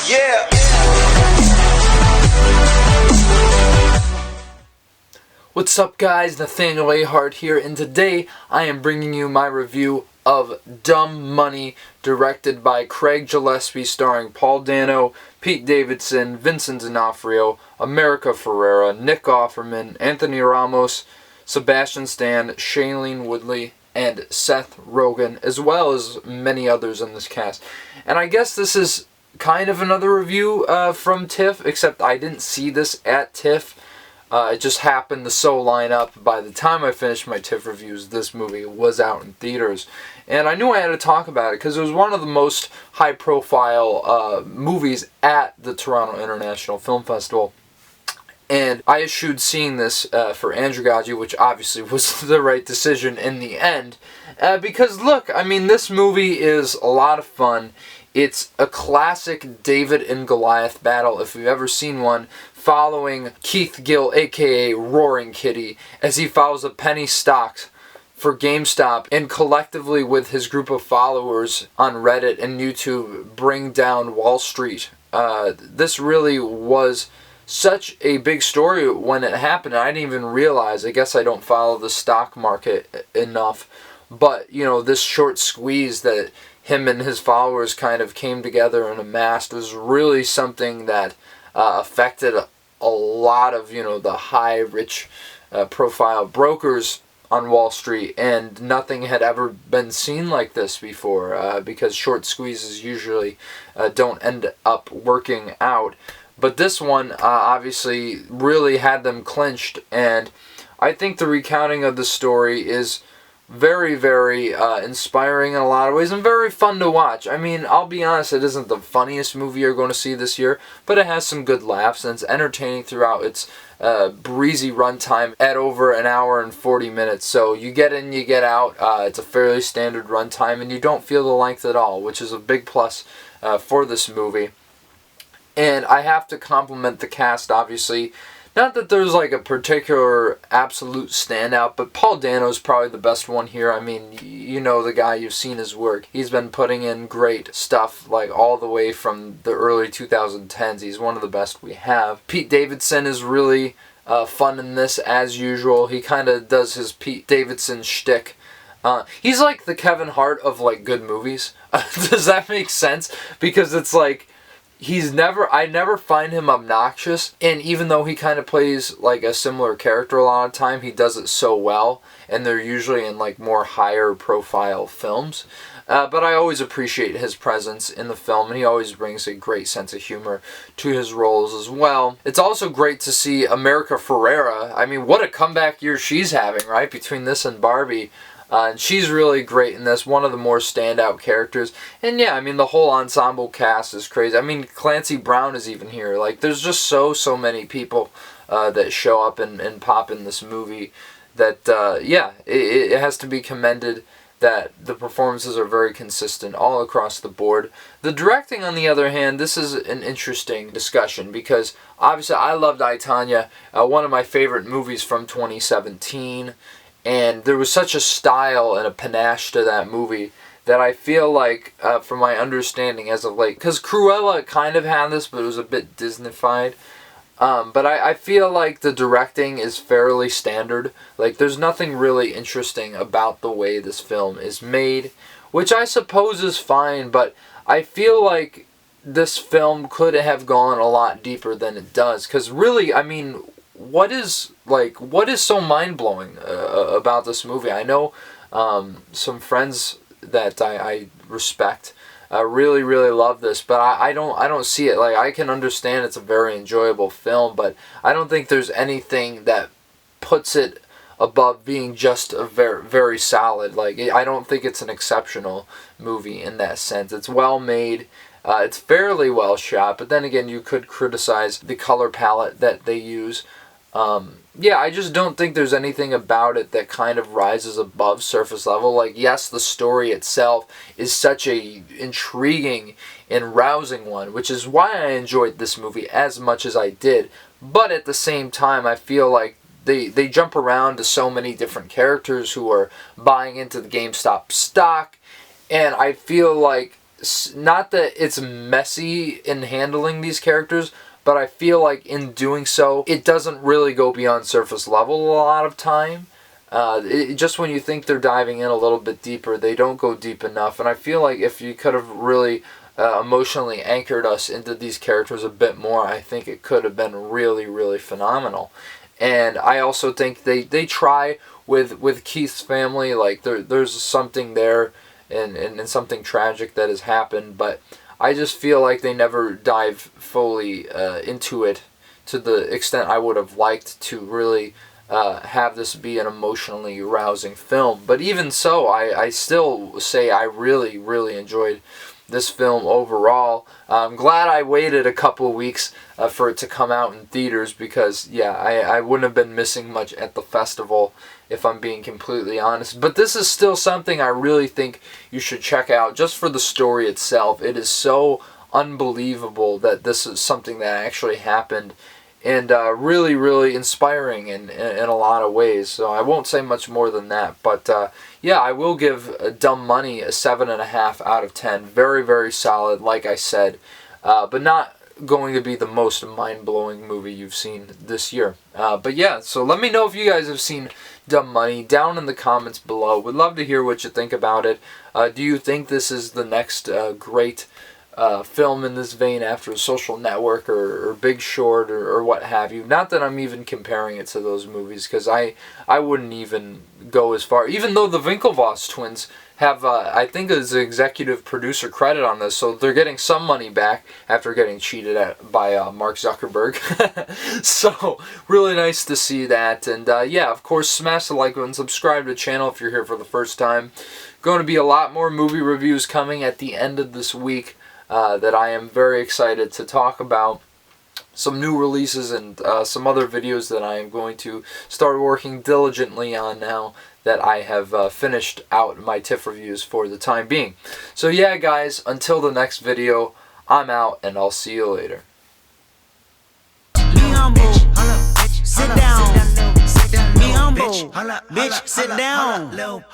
Yeah. What's up, guys? Nathaniel Ahart here, and today I am bringing you my review of Dumb Money, directed by Craig Gillespie, starring Paul Dano, Pete Davidson, Vincent D'Onofrio, America Ferrera, Nick Offerman, Anthony Ramos, Sebastian Stan, Shailene Woodley, and Seth Rogen, as well as many others in this cast. And I guess this is kind of another review from TIFF, except I didn't see this at TIFF. It just happened to so line up. By the time I finished my TIFF reviews, this movie was out in theaters. And I knew I had to talk about it because it was one of the most high-profile movies at the Toronto International Film Festival. And I eschewed seeing this for andragogy, which obviously was the right decision in the end. Because, look, I mean, this movie is a lot of fun. It's a classic David and Goliath battle, if you've ever seen one, following Keith Gill, a.k.a. Roaring Kitty, as he follows a penny stocks for GameStop and collectively with his group of followers on Reddit and YouTube bring down Wall Street. This really was such a big story when it happened. I didn't even realize. I guess I don't follow the stock market enough. But, you know, this short squeeze that him and his followers kind of came together and amassed was really something that affected a lot of, you know, the high, rich profile brokers on Wall Street, and nothing had ever been seen like this before because short squeezes usually don't end up working out. But this one obviously really had them clinched, and I think the recounting of the story is very, very inspiring in a lot of ways and very fun to watch. I mean, I'll be honest, it isn't the funniest movie you're going to see this year, but it has some good laughs and it's entertaining throughout its breezy runtime at over an hour and 40 minutes. So you get in, you get out. It's a fairly standard runtime and you don't feel the length at all, which is a big plus for this movie. And I have to compliment the cast, obviously. Not that there's like a particular absolute standout, but Paul Dano is probably the best one here. I mean, you know the guy, you've seen his work. He's been putting in great stuff like all the way from the early 2010s. He's one of the best we have. Pete Davidson is really fun in this as usual. He kind of does his Pete Davidson shtick. He's like the Kevin Hart of like good movies. Does that make sense? Because it's like, I never find him obnoxious, and even though he kind of plays like a similar character a lot of time, he does it so well, and they're usually in like more higher profile films. But I always appreciate his presence in the film, and he always brings a great sense of humor to his roles as well. It's also great to see America Ferrera. I mean, what a comeback year she's having, right? Between this and Barbie. And she's really great in this, one of the more standout characters. And yeah, I mean, the whole ensemble cast is crazy. I mean, Clancy Brown is even here. Like, there's just so many people that show up and pop in this movie that, yeah, it has to be commended that the performances are very consistent all across the board. The directing, on the other hand, this is an interesting discussion because, obviously, I loved I, Tonya, one of my favorite movies from 2017. And there was such a style and a panache to that movie that I feel like, from my understanding as of late, because Cruella kind of had this, but it was a bit Disney-fied. But I feel like the directing is fairly standard. Like, there's nothing really interesting about the way this film is made, which I suppose is fine, but I feel like this film could have gone a lot deeper than it does. Because really, I mean, what is so mind-blowing about this movie? I know some friends that I respect really love this, but I don't see it. Like, I can understand it's a very enjoyable film, but I don't think there's anything that puts it above being just a very solid. Like, I don't think it's an exceptional movie in that sense. It's well made. It's fairly well shot, but then again, you could criticize the color palette that they use. Yeah, I just don't think there's anything about it that kind of rises above surface level. Like, yes, the story itself is such a intriguing and rousing one, which is why I enjoyed this movie as much as I did. But at the same time, I feel like they jump around to so many different characters who are buying into the GameStop stock, and I feel like not that it's messy in handling these characters, but I feel like in doing so, it doesn't really go beyond surface level a lot of time. Just when you think they're diving in a little bit deeper, they don't go deep enough. And I feel like if you could have really emotionally anchored us into these characters a bit more, I think it could have been really, really phenomenal. And I also think they try with Keith's family, like there's something there and something tragic that has happened, but I just feel like they never dive fully into it to the extent I would have liked to really have this be an emotionally rousing film. But even so, I still say I really, really enjoyed this film overall. I'm glad I waited a couple of weeks for it to come out in theaters, because yeah, I wouldn't have been missing much at the festival, if I'm being completely honest. But this is still something I really think you should check out just for the story itself. It is so unbelievable that this is something that actually happened, and really, really inspiring in a lot of ways. So I won't say much more than that. But yeah, I will give Dumb Money a 7.5 out of 10. Very, very solid, like I said. But not going to be the most mind-blowing movie you've seen this year. But yeah, so let me know if you guys have seen Dumb Money down in the comments below. Would love to hear what you think about it. Do you think this is the next great film in this vein after Social Network or Big Short or what have you? Not that I'm even comparing it to those movies, because I wouldn't even go as far, even though the Winklevoss twins have I think as an executive producer credit on this, so they're getting some money back after getting cheated at by Mark Zuckerberg. So really nice to see that. And yeah, of course, smash the like button, subscribe to the channel if you're here for the first time. Going to be a lot more movie reviews coming at the end of this week that I am very excited to talk about. Some new releases and some other videos that I am going to start working diligently on now that I have finished out my TIFF reviews for the time being. So yeah, guys, until the next video, I'm out, and I'll see you later. Be humble, sit down. Be humble, bitch, sit down.